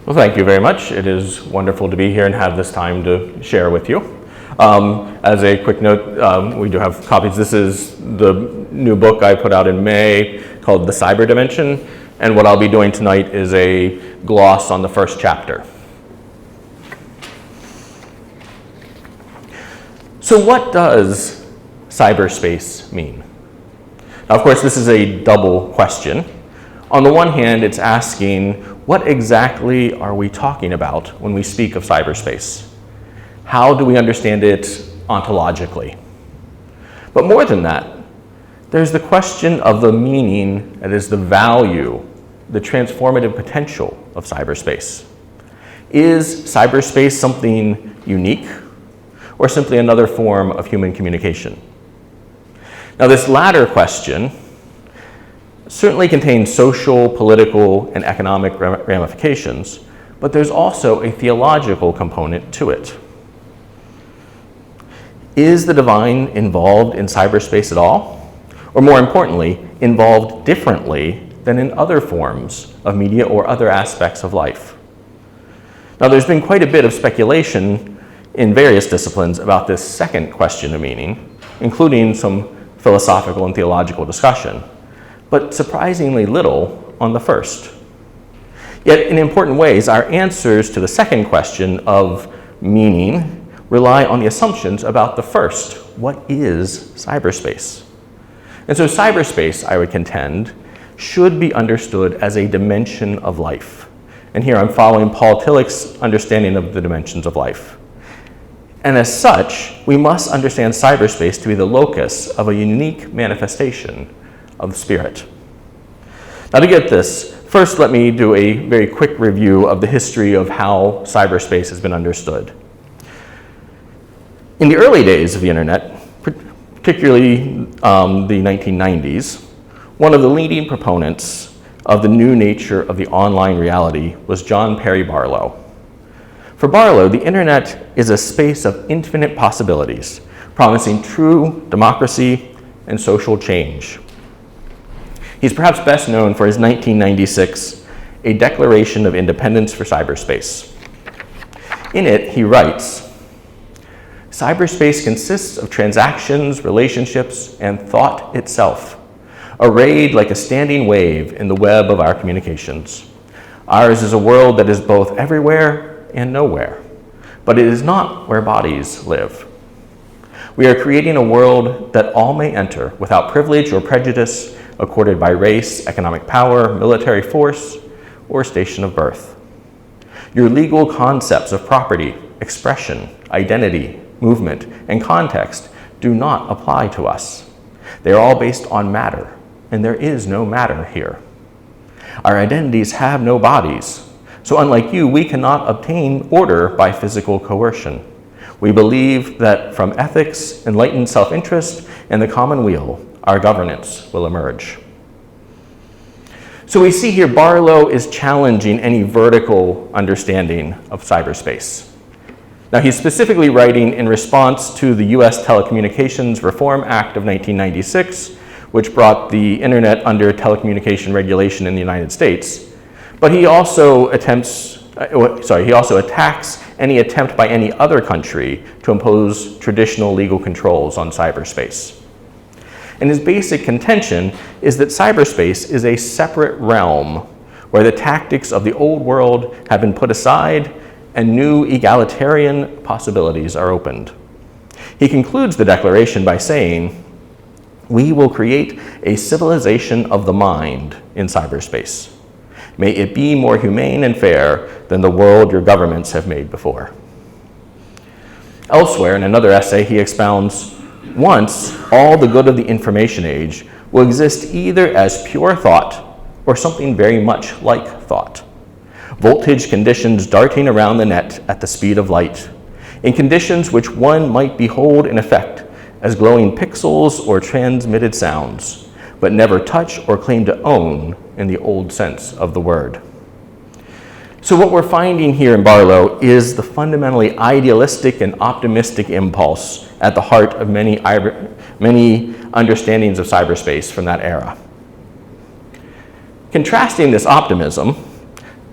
Well, thank you very much. It is wonderful to be here and have this time to share with you. As a quick note, we do have copies. This is the new book I put out in May called The Cyberdimension, and what I'll be doing tonight is a gloss on the first chapter. So what does cyberspace mean? Now, of course, this is a double question. On the one hand, it's asking, what exactly are we talking about when we speak of cyberspace? How do we understand it ontologically? But more than that, there's the question of the meaning, that is the value, the transformative potential of cyberspace. Is cyberspace something unique or simply another form of human communication? Now, this latter question certainly contains social, political, and economic ramifications, but there's also a theological component to it. Is the divine involved in cyberspace at all? Or more importantly, involved differently than in other forms of media or other aspects of life? Now, there's been quite a bit of speculation in various disciplines about this second question of meaning, including some philosophical and theological discussion, but surprisingly little on the first. Yet in important ways, our answers to the second question of meaning rely on the assumptions about the first. What is cyberspace? And so cyberspace, I would contend, should be understood as a dimension of life. And here I'm following Paul Tillich's understanding of the dimensions of life. And as such, we must understand cyberspace to be the locus of a unique manifestation of the Spirit. Now, to get this, first let me do a very quick review of the history of how cyberspace has been understood. In the early days of the internet, particularly the 1990s, one of the leading proponents of the new nature of the online reality was John Perry Barlow. For Barlow, the internet is a space of infinite possibilities, promising true democracy and social change. He's perhaps best known for his 1996 A Declaration of Independence for Cyberspace. In it, he writes, "Cyberspace consists of transactions, relationships, and thought itself, arrayed like a standing wave in the web of our communications. Ours is a world that is both everywhere and nowhere, but it is not where bodies live. We are creating a world that all may enter without privilege or prejudice accorded by race, economic power, military force, or station of birth. Your legal concepts of property, expression, identity, movement, and context do not apply to us. They are all based on matter, and there is no matter here. Our identities have no bodies, so unlike you, we cannot obtain order by physical coercion. We believe that from ethics, enlightened self-interest, and the common weal, our governance will emerge." So we see here Barlow is challenging any vertical understanding of cyberspace. Now, he's specifically writing in response to the US Telecommunications Reform Act of 1996, which brought the internet under telecommunication regulation in the United States. But he also attacks any attempt by any other country to impose traditional legal controls on cyberspace. And his basic contention is that cyberspace is a separate realm where the tactics of the old world have been put aside and new egalitarian possibilities are opened. He concludes the declaration by saying, "We will create a civilization of the mind in cyberspace. May it be more humane and fair than the world your governments have made before." Elsewhere, in another essay, he expounds, "Once, all the good of the information age will exist either as pure thought or something very much like thought. Voltage conditions darting around the net at the speed of light, in conditions which one might behold in effect as glowing pixels or transmitted sounds, but never touch or claim to own in the old sense of the word." So what we're finding here in Barlow is the fundamentally idealistic and optimistic impulse at the heart of many understandings of cyberspace from that era. Contrasting this optimism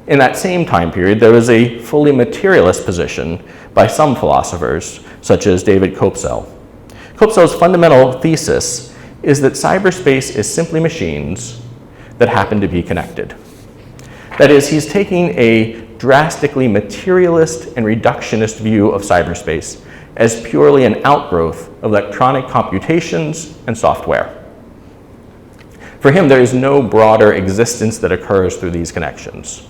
In that same time period, there was a fully materialist position by some philosophers, such as David Kopsel. Kopsel's fundamental thesis is that cyberspace is simply machines that happen to be connected. That is, he's taking a drastically materialist and reductionist view of cyberspace as purely an outgrowth of electronic computations and software. For him, there is no broader existence that occurs through these connections.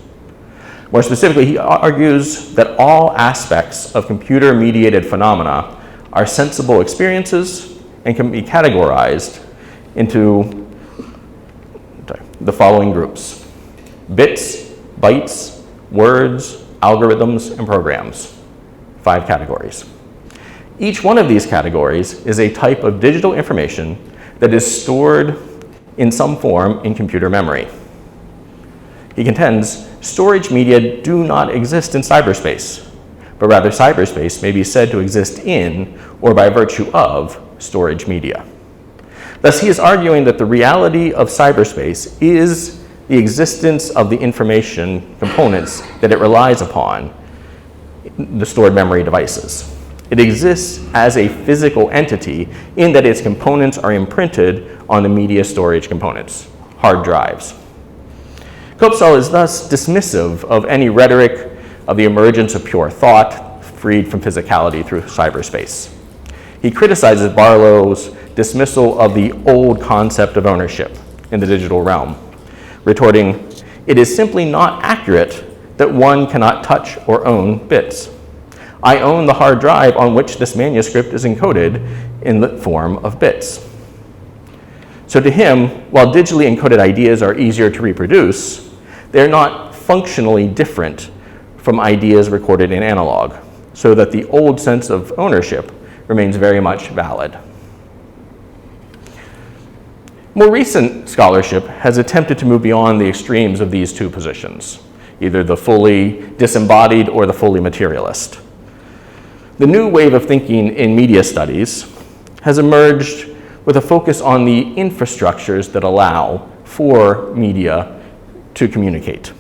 More specifically, he argues that all aspects of computer-mediated phenomena are sensible experiences and can be categorized into the following groups: bits, bytes, words, algorithms, and programs. 5 categories. Each one of these categories is a type of digital information that is stored in some form in computer memory. He contends storage media do not exist in cyberspace, but rather cyberspace may be said to exist in or by virtue of storage media. Thus, he is arguing that the reality of cyberspace is the existence of the information components that it relies upon, the stored memory devices. It exists as a physical entity in that its components are imprinted on the media storage components, hard drives. Kopsel is thus dismissive of any rhetoric of the emergence of pure thought freed from physicality through cyberspace. He criticizes Barlow's dismissal of the old concept of ownership in the digital realm, retorting, "It is simply not accurate that one cannot touch or own bits. I own the hard drive on which this manuscript is encoded in the form of bits." So to him, while digitally encoded ideas are easier to reproduce, they're not functionally different from ideas recorded in analog, so that the old sense of ownership remains very much valid. More recent scholarship has attempted to move beyond the extremes of these two positions, either the fully disembodied or the fully materialist. The new wave of thinking in media studies has emerged with a focus on the infrastructures that allow for media to communicate.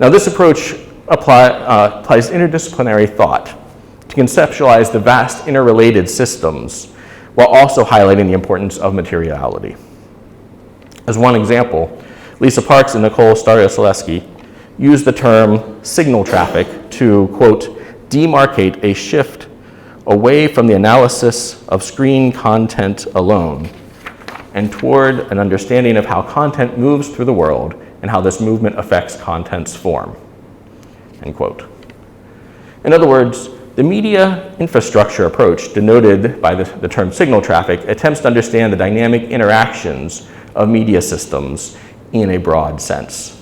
Now, this approach applies interdisciplinary thought to conceptualize the vast interrelated systems while also highlighting the importance of materiality. As one example, Lisa Parks and Nicole Staroselewski used the term signal traffic to, quote, demarcate a shift away from the analysis of screen content alone and toward an understanding of how content moves through the world and how this movement affects content's form, end quote. In other words, the media infrastructure approach, denoted by the term signal traffic, attempts to understand the dynamic interactions of media systems in a broad sense.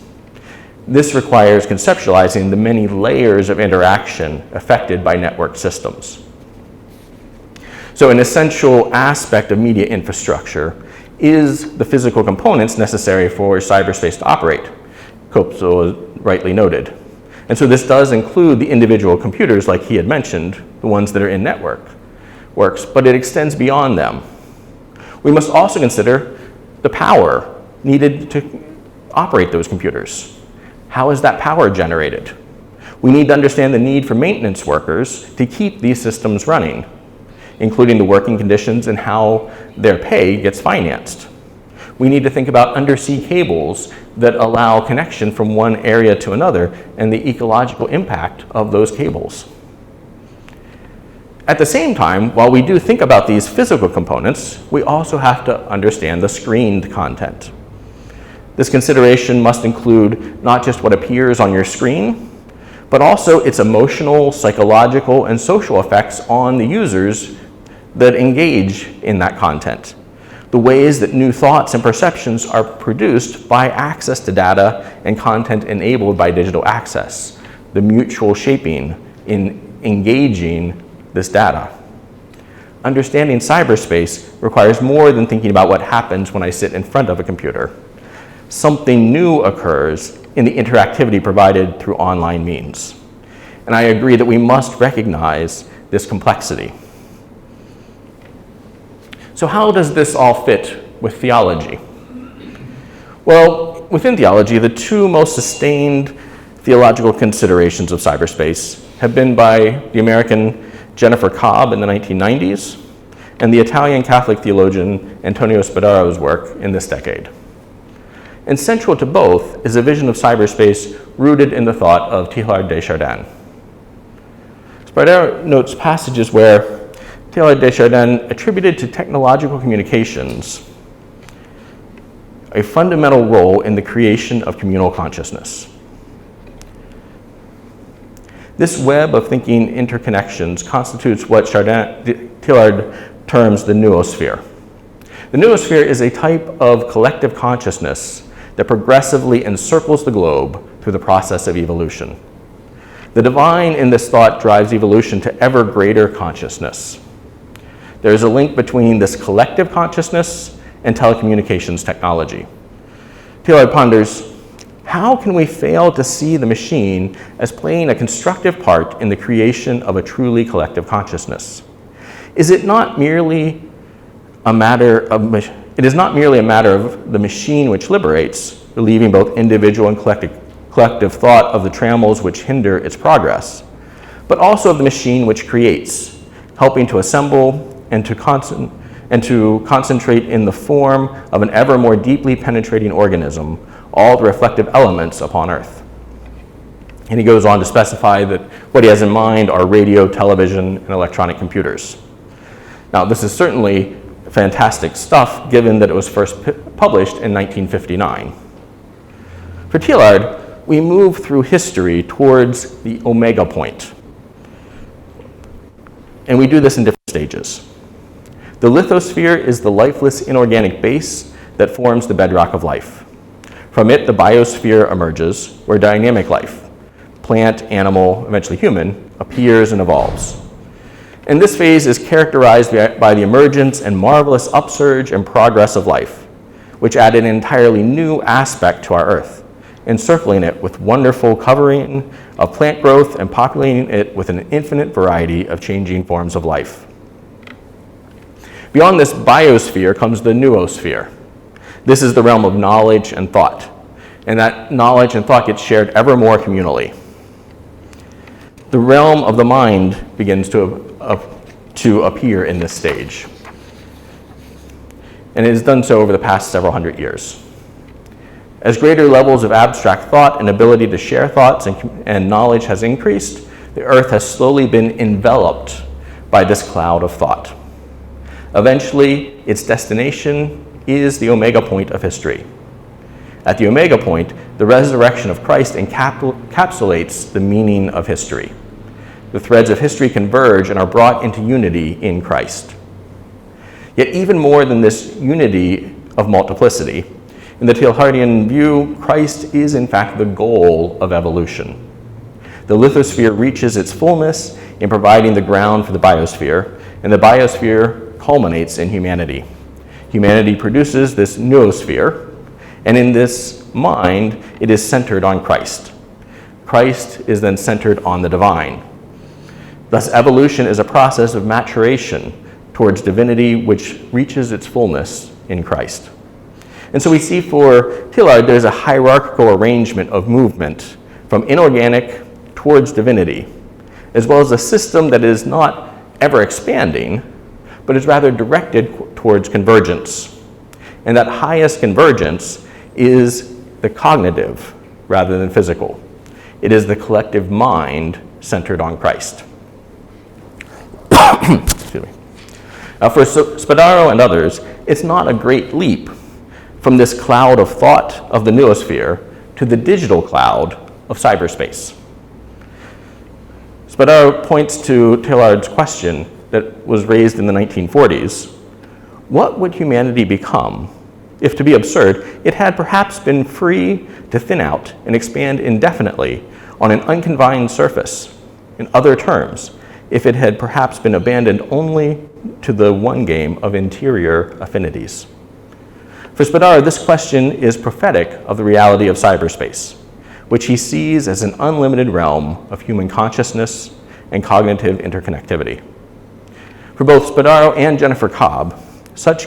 This requires conceptualizing the many layers of interaction affected by network systems. So an essential aspect of media infrastructure is the physical components necessary for cyberspace to operate, Kopsel rightly noted. And so this does include the individual computers, like he had mentioned, the ones that are in networks, but it extends beyond them. We must also consider the power needed to operate those computers. How is that power generated? We need to understand the need for maintenance workers to keep these systems running, including the working conditions and how their pay gets financed. We need to think about undersea cables that allow connection from one area to another and the ecological impact of those cables. At the same time, while we do think about these physical components, we also have to understand the screened content. This consideration must include not just what appears on your screen, but also its emotional, psychological, and social effects on the users that engage in that content. The ways that new thoughts and perceptions are produced by access to data and content enabled by digital access, the mutual shaping in engaging this data. Understanding cyberspace requires more than thinking about what happens when I sit in front of a computer. Something new occurs in the interactivity provided through online means. And I agree that we must recognize this complexity. So how does this all fit with theology? Well, within theology, the two most sustained theological considerations of cyberspace have been by the American Jennifer Cobb in the 1990s and the Italian Catholic theologian Antonio Spadaro's work in this decade. And central to both is a vision of cyberspace rooted in the thought of Teilhard de Chardin. Spadaro notes passages where Teilhard de Chardin attributed to technological communications a fundamental role in the creation of communal consciousness. This web of thinking interconnections constitutes what Teilhard terms the noosphere. The noosphere is a type of collective consciousness that progressively encircles the globe through the process of evolution. The divine in this thought drives evolution to ever greater consciousness. There is a link between this collective consciousness and telecommunications technology. Teilhard ponders, how can we fail to see the machine as playing a constructive part in the creation of a truly collective consciousness? It is not merely a matter of the machine which liberates, relieving both individual and collective thought of the trammels which hinder its progress, but also of the machine which creates, helping to assemble and to concentrate in the form of an ever more deeply penetrating organism all the reflective elements upon Earth. And he goes on to specify that what he has in mind are radio, television, and electronic computers. Now, this is certainly fantastic stuff, given that it was first published in 1959. For Teilhard, we move through history towards the omega point. And we do this in different stages. The lithosphere is the lifeless inorganic base that forms the bedrock of life. From it, the biosphere emerges, where dynamic life, plant, animal, eventually human, appears and evolves. And this phase is characterized by the emergence and marvelous upsurge and progress of life, which add an entirely new aspect to our Earth, encircling it with wonderful covering of plant growth and populating it with an infinite variety of changing forms of life. Beyond this biosphere comes the noosphere. This is the realm of knowledge and thought, and that knowledge and thought gets shared ever more communally. The realm of the mind begins to appear in this stage, and it has done so over the past several hundred years. As greater levels of abstract thought and ability to share thoughts and knowledge has increased, the Earth has slowly been enveloped by this cloud of thought. Eventually, its destination is the omega point of history. At the omega point, the resurrection of Christ encapsulates the meaning of history. The threads of history converge and are brought into unity in Christ. Yet even more than this unity of multiplicity, in the Teilhardian view, Christ is in fact the goal of evolution. The lithosphere reaches its fullness in providing the ground for the biosphere, and the biosphere culminates in humanity. Humanity produces this noosphere, and in this mind, it is centered on Christ. Christ is then centered on the divine. Thus, evolution is a process of maturation towards divinity which reaches its fullness in Christ. And so we see for Teilhard, there's a hierarchical arrangement of movement from inorganic towards divinity, as well as a system that is not ever expanding, but is rather directed towards convergence. And that highest convergence is the cognitive rather than physical. It is the collective mind centered on Christ. Excuse me. Now for Spadaro and others, it's not a great leap from this cloud of thought of the noosphere to the digital cloud of cyberspace. Spadaro points to Teilhard's question that was raised in the 1940s. What would humanity become if, to be absurd, it had perhaps been free to thin out and expand indefinitely on an unconfined surface? In other terms, if it had perhaps been abandoned only to the one game of interior affinities. For Spadaro, this question is prophetic of the reality of cyberspace, which he sees as an unlimited realm of human consciousness and cognitive interconnectivity. For both Spadaro and Jennifer Cobb, such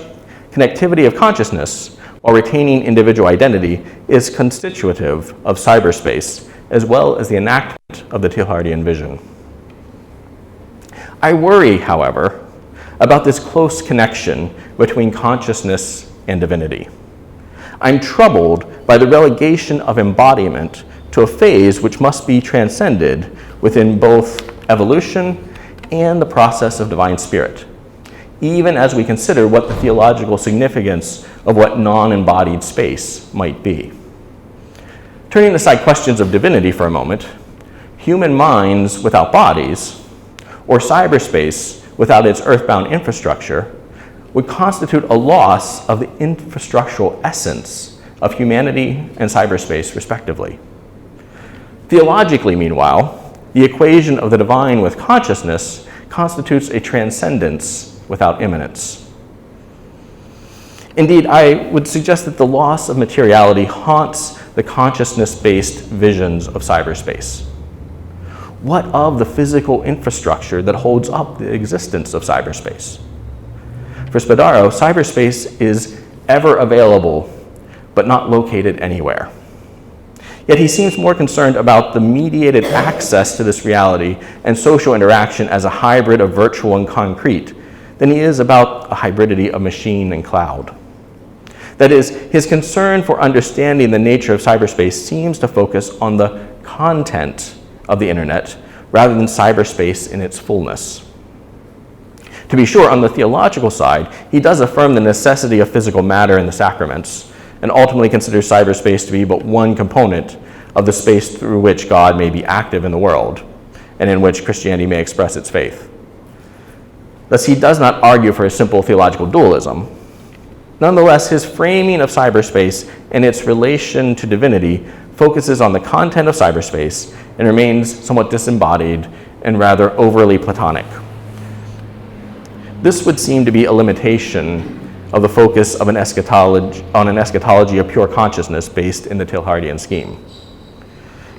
connectivity of consciousness while retaining individual identity is constitutive of cyberspace as well as the enactment of the Tillichian vision. I worry, however, about this close connection between consciousness and divinity. I'm troubled by the relegation of embodiment to a phase which must be transcended within both evolution and the process of divine spirit, even as we consider what the theological significance of what non-embodied space might be. Turning aside questions of divinity for a moment, human minds without bodies, or cyberspace without its earthbound infrastructure, would constitute a loss of the infrastructural essence of humanity and cyberspace, respectively. Theologically, meanwhile, the equation of the divine with consciousness constitutes a transcendence without immanence. Indeed, I would suggest that the loss of materiality haunts the consciousness-based visions of cyberspace. What of the physical infrastructure that holds up the existence of cyberspace? For Spadaro, cyberspace is ever available, but not located anywhere. Yet he seems more concerned about the mediated access to this reality and social interaction as a hybrid of virtual and concrete than he is about a hybridity of machine and cloud. That is, his concern for understanding the nature of cyberspace seems to focus on the content of the internet rather than cyberspace in its fullness. To be sure, on the theological side, he does affirm the necessity of physical matter in the sacraments, and ultimately considers cyberspace to be but one component of the space through which God may be active in the world, and in which Christianity may express its faith. Thus, he does not argue for a simple theological dualism. Nonetheless, his framing of cyberspace and its relation to divinity focuses on the content of cyberspace and remains somewhat disembodied and rather overly Platonic. This would seem to be a limitation of the focus of an eschatology of pure consciousness based in the Tillichian scheme.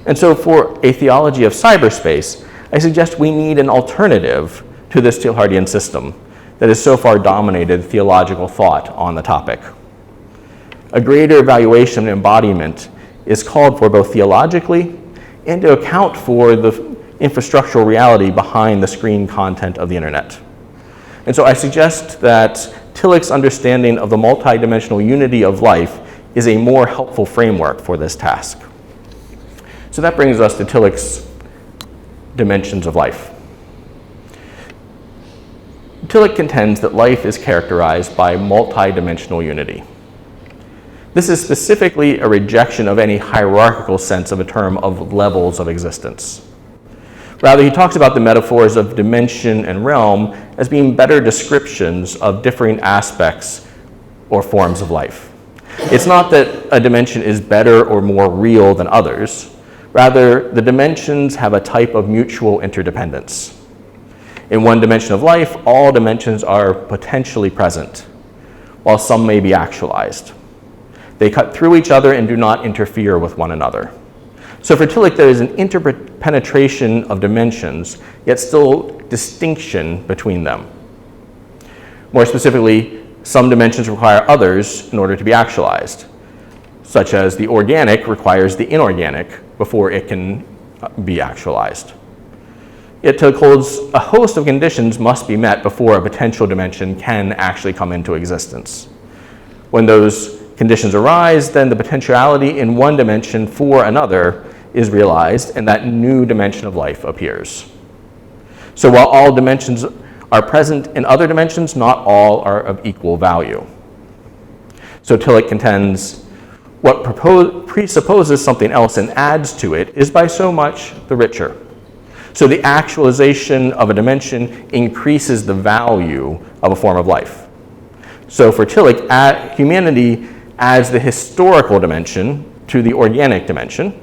And so for a theology of cyberspace, I suggest we need an alternative to this Tillichian system that has so far dominated theological thought on the topic. A greater evaluation and embodiment is called for both theologically and to account for the infrastructural reality behind the screen content of the internet. And so I suggest that Tillich's understanding of the multidimensional unity of life is a more helpful framework for this task. So that brings us to Tillich's dimensions of life. Tillich contends that life is characterized by multidimensional unity. This is specifically a rejection of any hierarchical sense of a term of levels of existence. Rather, he talks about the metaphors of dimension and realm as being better descriptions of differing aspects or forms of life. It's not that a dimension is better or more real than others. Rather, the dimensions have a type of mutual interdependence. In one dimension of life, all dimensions are potentially present, while some may be actualized. They cut through each other and do not interfere with one another. So for Tillich, there is an interpenetration of dimensions, yet still distinction between them. More specifically, some dimensions require others in order to be actualized, such as the organic requires the inorganic before it can be actualized. Yet Tillich holds a host of conditions must be met before a potential dimension can actually come into existence. When those conditions arise, then the potentiality in one dimension for another is realized, and that new dimension of life appears. So while all dimensions are present in other dimensions, not all are of equal value. So Tillich contends what presupposes something else and adds to it is by so much the richer. So the actualization of a dimension increases the value of a form of life. So for Tillich, humanity adds the historical dimension to the organic dimension,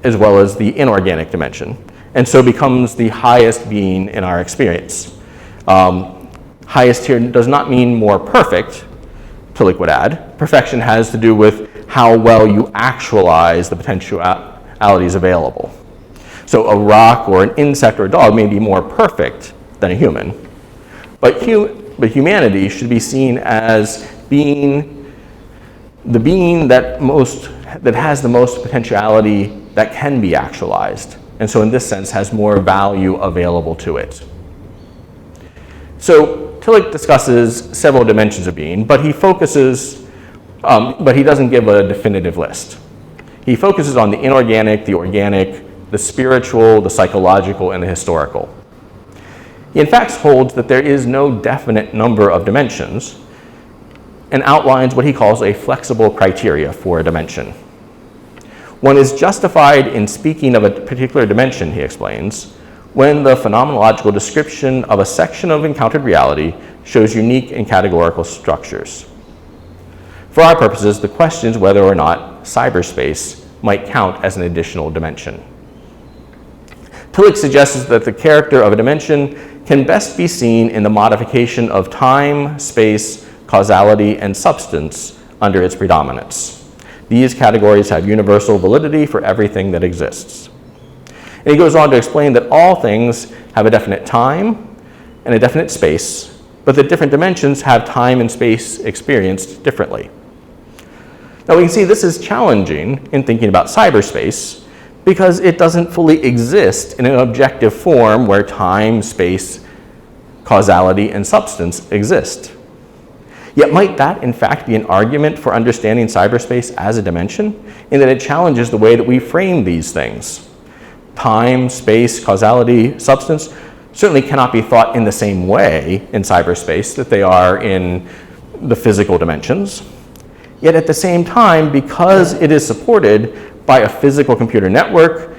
as well as the inorganic dimension, and so becomes the highest being in our experience. Highest here does not mean more perfect, Tillich would add. Perfection has to do with how well you actualize the potentialities available. So a rock or an insect or a dog may be more perfect than a human, but humanity should be seen as being the being that that has the most potentiality that can be actualized, and so in this sense has more value available to it. So Tillich discusses several dimensions of being, but he doesn't give a definitive list. He focuses on the inorganic, the organic, the spiritual, the psychological, and the historical. He in fact holds that there is no definite number of dimensions and outlines what he calls a flexible criteria for a dimension. One is justified in speaking of a particular dimension, he explains, when the phenomenological description of a section of encountered reality shows unique and categorical structures. For our purposes, the question is whether or not cyberspace might count as an additional dimension. Tillich suggests that the character of a dimension can best be seen in the modification of time, space, causality, and substance under its predominance. These categories have universal validity for everything that exists. And he goes on to explain that all things have a definite time and a definite space, but that different dimensions have time and space experienced differently. Now we can see this is challenging in thinking about cyberspace because it doesn't fully exist in an objective form where time, space, causality, and substance exist. Yet might that in fact be an argument for understanding cyberspace as a dimension, in that it challenges the way that we frame these things? Time, space, causality, substance certainly cannot be thought in the same way in cyberspace that they are in the physical dimensions. Yet at the same time, because it is supported by a physical computer network,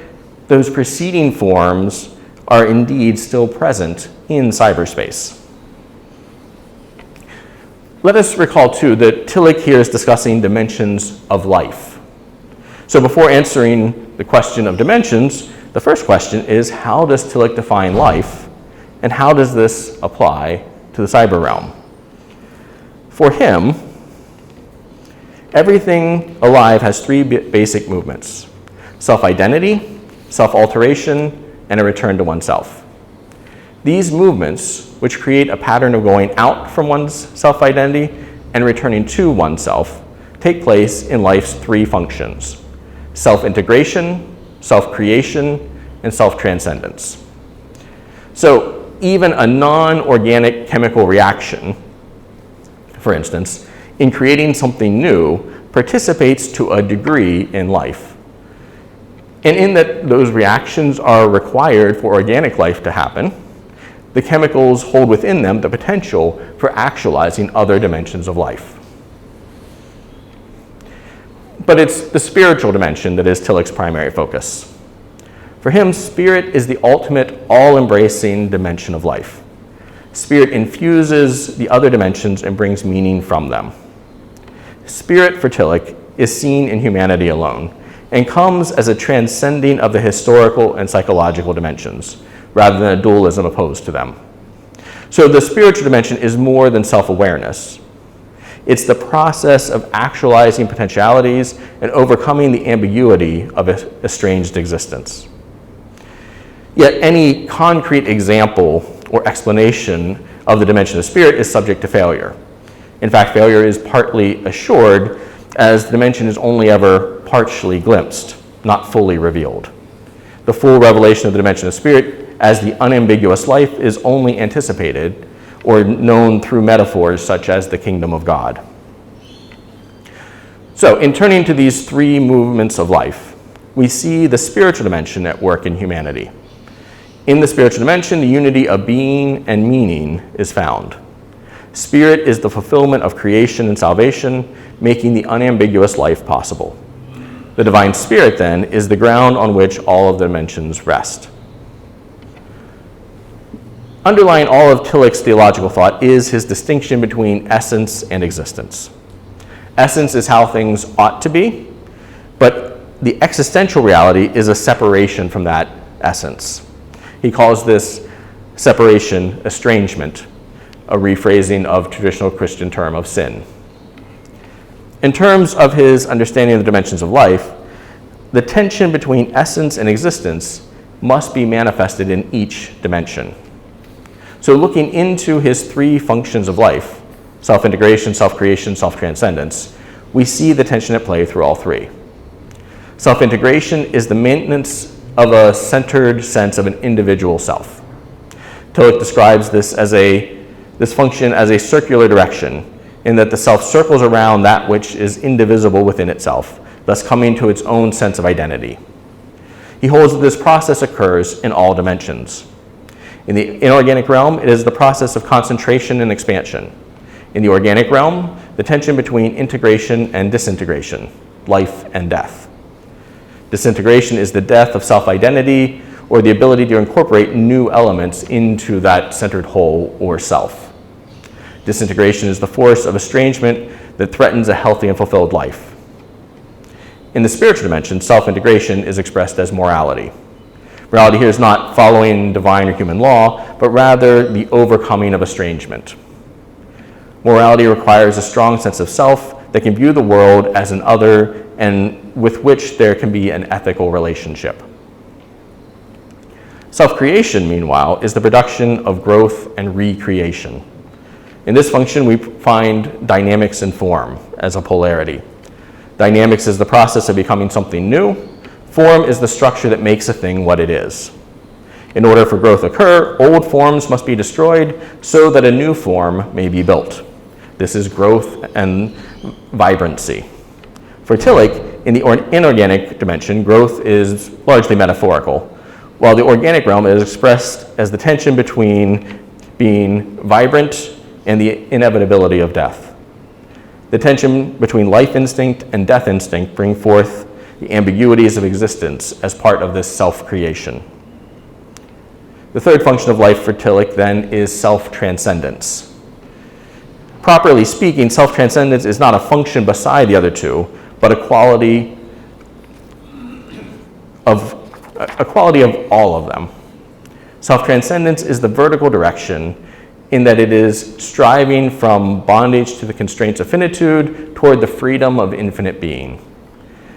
those preceding forms are indeed still present in cyberspace. Let us recall too that Tillich here is discussing dimensions of life. So before answering the question of dimensions, the first question is, how does Tillich define life, and how does this apply to the cyber realm? For him, everything alive has three basic movements: self-identity, self-alteration, and a return to oneself. These movements, which create a pattern of going out from one's self-identity and returning to oneself, take place in life's three functions: self-integration, self-creation, and self-transcendence. So even a non-organic chemical reaction, for instance, in creating something new, participates to a degree in life. And in that those reactions are required for organic life to happen, the chemicals hold within them the potential for actualizing other dimensions of life. But it's the spiritual dimension that is Tillich's primary focus. For him, spirit is the ultimate, all-embracing dimension of life. Spirit infuses the other dimensions and brings meaning from them. Spirit, for Tillich, is seen in humanity alone and comes as a transcending of the historical and psychological dimensions, rather than a dualism opposed to them. So the spiritual dimension is more than self-awareness. It's the process of actualizing potentialities and overcoming the ambiguity of estranged existence. Yet any concrete example or explanation of the dimension of spirit is subject to failure. In fact, failure is partly assured, as the dimension is only ever partially glimpsed, not fully revealed. The full revelation of the dimension of spirit as the unambiguous life is only anticipated or known through metaphors such as the kingdom of God. So in turning to these three movements of life, we see the spiritual dimension at work in humanity. In the spiritual dimension, the unity of being and meaning is found. Spirit is the fulfillment of creation and salvation, making the unambiguous life possible. The divine spirit, then, is the ground on which all of the dimensions rest. Underlying all of Tillich's theological thought is his distinction between essence and existence. Essence is how things ought to be, but the existential reality is a separation from that essence. He calls this separation estrangement, a rephrasing of traditional Christian term of sin. In terms of his understanding of the dimensions of life, the tension between essence and existence must be manifested in each dimension. So looking into his three functions of life, self-integration, self-creation, self-transcendence, we see the tension at play through all three. Self-integration is the maintenance of a centered sense of an individual self. Tillich describes this function as a circular direction, in that the self circles around that which is indivisible within itself, thus coming to its own sense of identity. He holds that this process occurs in all dimensions. In the inorganic realm, it is the process of concentration and expansion. In the organic realm, the tension between integration and disintegration, life and death. Disintegration is the death of self-identity, or the ability to incorporate new elements into that centered whole or self. Disintegration is the force of estrangement that threatens a healthy and fulfilled life. In the spiritual dimension, self-integration is expressed as morality. Morality here is not following divine or human law, but rather the overcoming of estrangement. Morality requires a strong sense of self that can view the world as an other and with which there can be an ethical relationship. Self-creation, meanwhile, is the production of growth and recreation. In this function, we find dynamics and form as a polarity. Dynamics is the process of becoming something new. Form is the structure that makes a thing what it is. In order for growth to occur, old forms must be destroyed so that a new form may be built. This is growth and vibrancy. For Tillich, in the inorganic dimension, growth is largely metaphorical, while the organic realm is expressed as the tension between being vibrant and the inevitability of death. The tension between life instinct and death instinct bring forth the ambiguities of existence as part of this self-creation. The third function of life for Tillich, then, is self-transcendence. Properly speaking, self-transcendence is not a function beside the other two, but a quality of all of them. Self-transcendence is the vertical direction in that it is striving from bondage to the constraints of finitude toward the freedom of infinite being.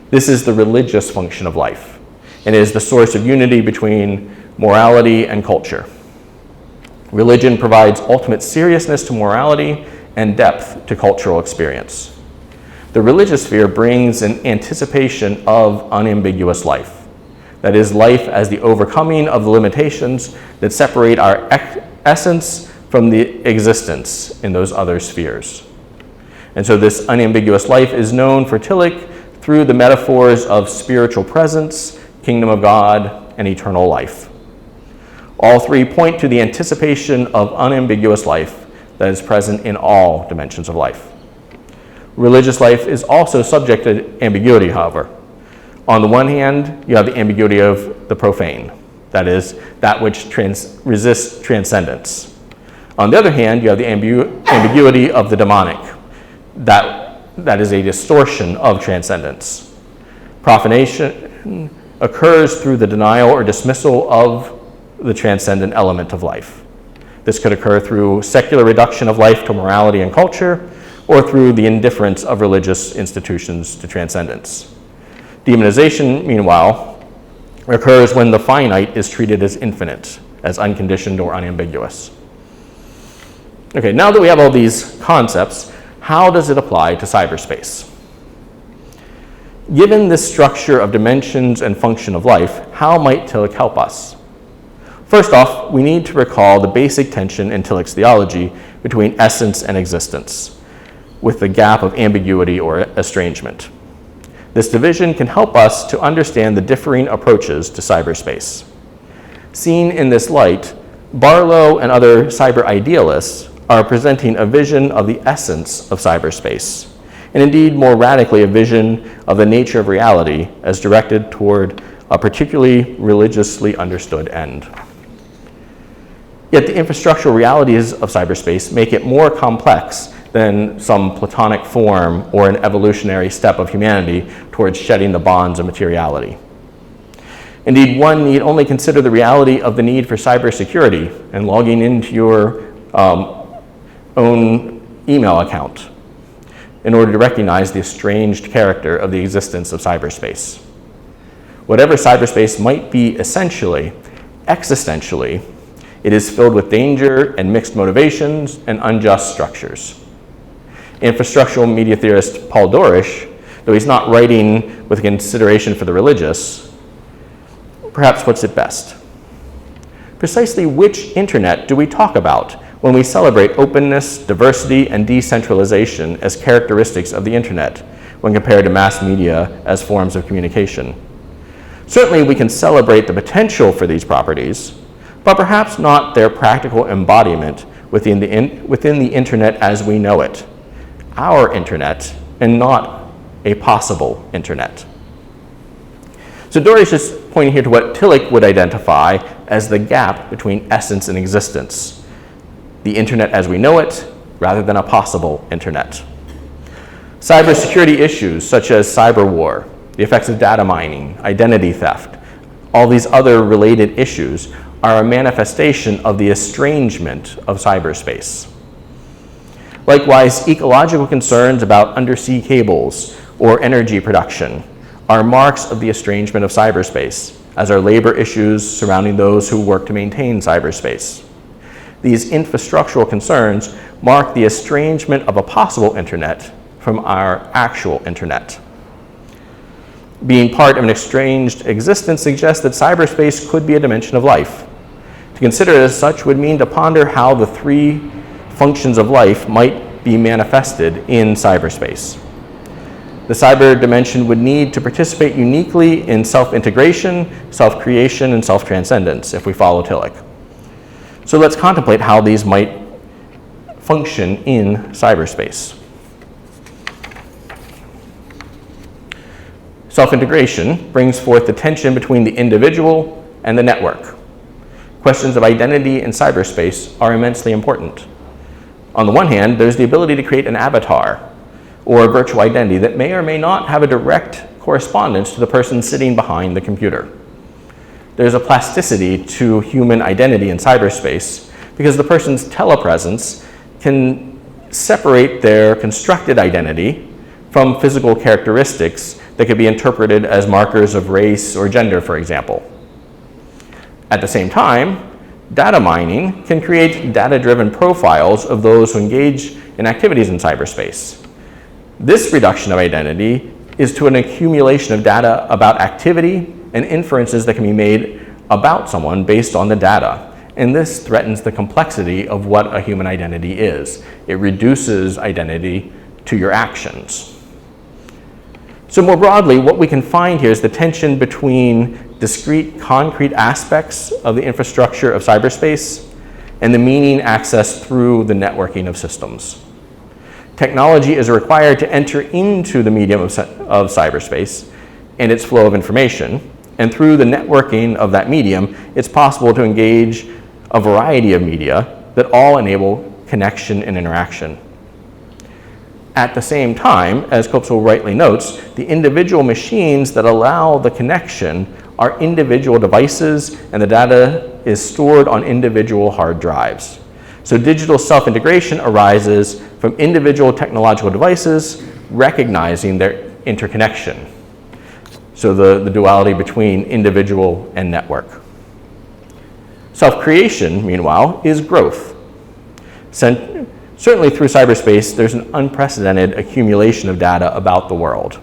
This is the religious function of life, and is the source of unity between morality and culture. Religion provides ultimate seriousness to morality and depth to cultural experience. The religious sphere brings an anticipation of unambiguous life. That is, life as the overcoming of the limitations that separate our essence from the existence in those other spheres. And so this unambiguous life is known for Tillich through the metaphors of spiritual presence, kingdom of God, and eternal life. All three point to the anticipation of unambiguous life that is present in all dimensions of life. Religious life is also subject to ambiguity, however. On the one hand, you have the ambiguity of the profane, that is, that which resists transcendence. On the other hand, you have the ambiguity of the demonic, that is a distortion of transcendence. Profanation occurs through the denial or dismissal of the transcendent element of life. This could occur through secular reduction of life to morality and culture, or through the indifference of religious institutions to transcendence. Demonization, meanwhile, occurs when the finite is treated as infinite, as unconditioned or unambiguous. Okay, now that we have all these concepts, how does it apply to cyberspace? Given this structure of dimensions and function of life, how might Tillich help us? First off, we need to recall the basic tension in Tillich's theology between essence and existence, with the gap of ambiguity or estrangement. This division can help us to understand the differing approaches to cyberspace. Seen in this light, Barlow and other cyber idealists are presenting a vision of the essence of cyberspace, and indeed more radically a vision of the nature of reality as directed toward a particularly religiously understood end. Yet the infrastructural realities of cyberspace make it more complex than some platonic form or an evolutionary step of humanity towards shedding the bonds of materiality. Indeed, one need only consider the reality of the need for cybersecurity and logging into your own email account in order to recognize the estranged character of the existence of cyberspace. Whatever cyberspace might be essentially, existentially, it is filled with danger and mixed motivations and unjust structures. Infrastructural media theorist Paul Dorish Though he's not writing with consideration for the religious, perhaps puts it best. Precisely which internet do we talk about when we celebrate openness, diversity, and decentralization as characteristics of the internet when compared to mass media as forms of communication? Certainly we can celebrate the potential for these properties, but perhaps not their practical embodiment within the internet as we know it, our internet, and not a possible internet. So Dory's just pointing here to what Tillich would identify as the gap between essence and existence, the internet as we know it, rather than a possible internet. Cybersecurity issues such as cyber war, the effects of data mining, identity theft, all these other related issues are a manifestation of the estrangement of cyberspace. Likewise, ecological concerns about undersea cables or energy production are marks of the estrangement of cyberspace, as are labor issues surrounding those who work to maintain cyberspace. These infrastructural concerns mark the estrangement of a possible internet from our actual internet. Being part of an estranged existence suggests that cyberspace could be a dimension of life. To consider it as such would mean to ponder how the three functions of life might be manifested in cyberspace. The cyber dimension would need to participate uniquely in self-integration, self-creation, and self-transcendence, if we follow Tillich. So let's contemplate how these might function in cyberspace. Self-integration brings forth the tension between the individual and the network. Questions of identity in cyberspace are immensely important. On the one hand, there's the ability to create an avatar or a virtual identity that may or may not have a direct correspondence to the person sitting behind the computer. There's a plasticity to human identity in cyberspace because the person's telepresence can separate their constructed identity from physical characteristics that could be interpreted as markers of race or gender, for example. At the same time, data mining can create data-driven profiles of those who engage in activities in cyberspace. This reduction of identity is to an accumulation of data about activity and inferences that can be made about someone based on the data. And this threatens the complexity of what a human identity is. It reduces identity to your actions. So more broadly, what we can find here is the tension between discrete, concrete aspects of the infrastructure of cyberspace and the meaning accessed through the networking of systems. Technology is required to enter into the medium of cyberspace and its flow of information, and through the networking of that medium, it's possible to engage a variety of media that all enable connection and interaction. At the same time, as Trozzo rightly notes, the individual machines that allow the connection are individual devices, and the data is stored on individual hard drives. So digital self-integration arises from individual technological devices recognizing their interconnection. So the duality between individual and network. Self-creation, meanwhile, is growth. Certainly through cyberspace, there's an unprecedented accumulation of data about the world,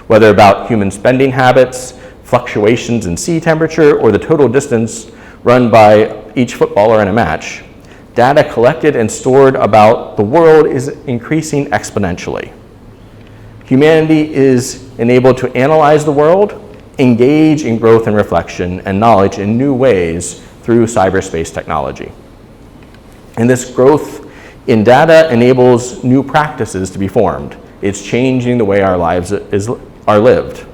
whether about human spending habits, fluctuations in sea temperature, or the total distance run by each footballer in a match. Data collected and stored about the world is increasing exponentially. Humanity is enabled to analyze the world, engage in growth and reflection and knowledge in new ways through cyberspace technology. And this growth in data enables new practices to be formed. It's changing the way our lives are lived.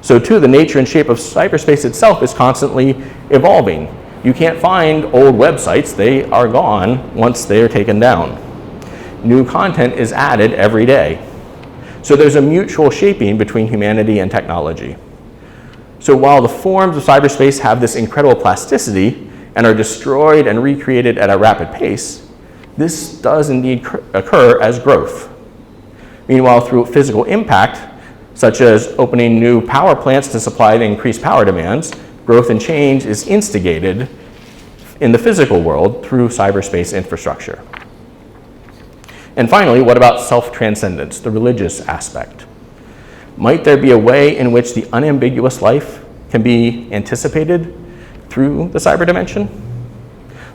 So too, the nature and shape of cyberspace itself is constantly evolving. You can't find old websites. They are gone once they are taken down. New content is added every day. So there's a mutual shaping between humanity and technology. So while the forms of cyberspace have this incredible plasticity and are destroyed and recreated at a rapid pace, this does indeed occur as growth. Meanwhile, through physical impact, such as opening new power plants to supply the increased power demands, growth and change is instigated in the physical world through cyberspace infrastructure. And finally, what about self-transcendence, the religious aspect? Might there be a way in which the unambiguous life can be anticipated through the cyber dimension?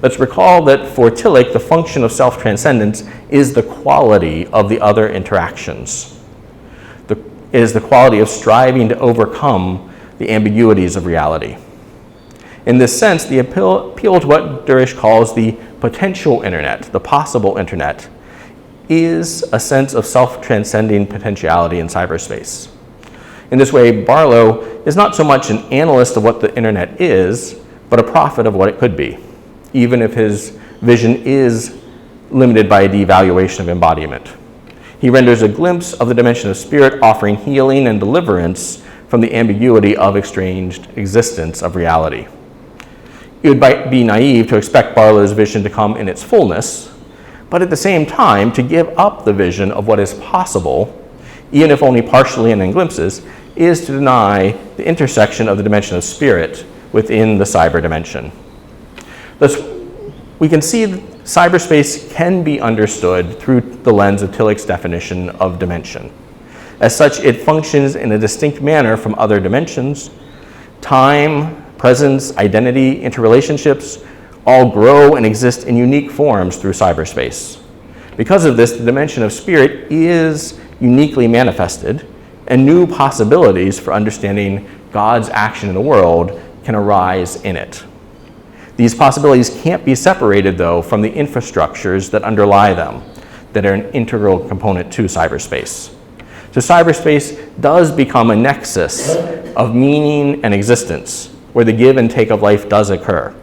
Let's recall that for Tillich, the function of self-transcendence is the quality of the other interactions. It is the quality of striving to overcome the ambiguities of reality. In this sense, the appeal to what Durish calls the potential internet, the possible internet, is a sense of self-transcending potentiality in cyberspace. In this way, Barlow is not so much an analyst of what the internet is, but a prophet of what it could be, even if his vision is limited by a devaluation of embodiment. He renders a glimpse of the dimension of spirit, offering healing and deliverance from the ambiguity of estranged existence of reality. It would be naive to expect Barlow's vision to come in its fullness, but at the same time, to give up the vision of what is possible, even if only partially and in glimpses, is to deny the intersection of the dimension of spirit within the cyber dimension. Thus, we can see that cyberspace can be understood through the lens of Tillich's definition of dimension. As such, it functions in a distinct manner from other dimensions. Time, presence, identity, interrelationships all grow and exist in unique forms through cyberspace. Because of this, the dimension of spirit is uniquely manifested, and new possibilities for understanding God's action in the world can arise in it. These possibilities can't be separated, though, from the infrastructures that underlie them, that are an integral component to cyberspace. So cyberspace does become a nexus of meaning and existence, where the give and take of life does occur.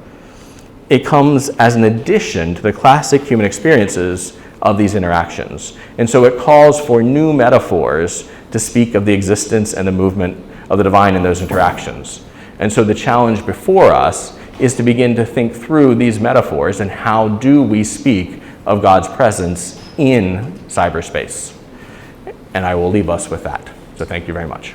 It comes as an addition to the classic human experiences of these interactions. And so it calls for new metaphors to speak of the existence and the movement of the divine in those interactions. And so the challenge before us is to begin to think through these metaphors and how do we speak of God's presence in cyberspace. And I will leave us with that. So thank you very much.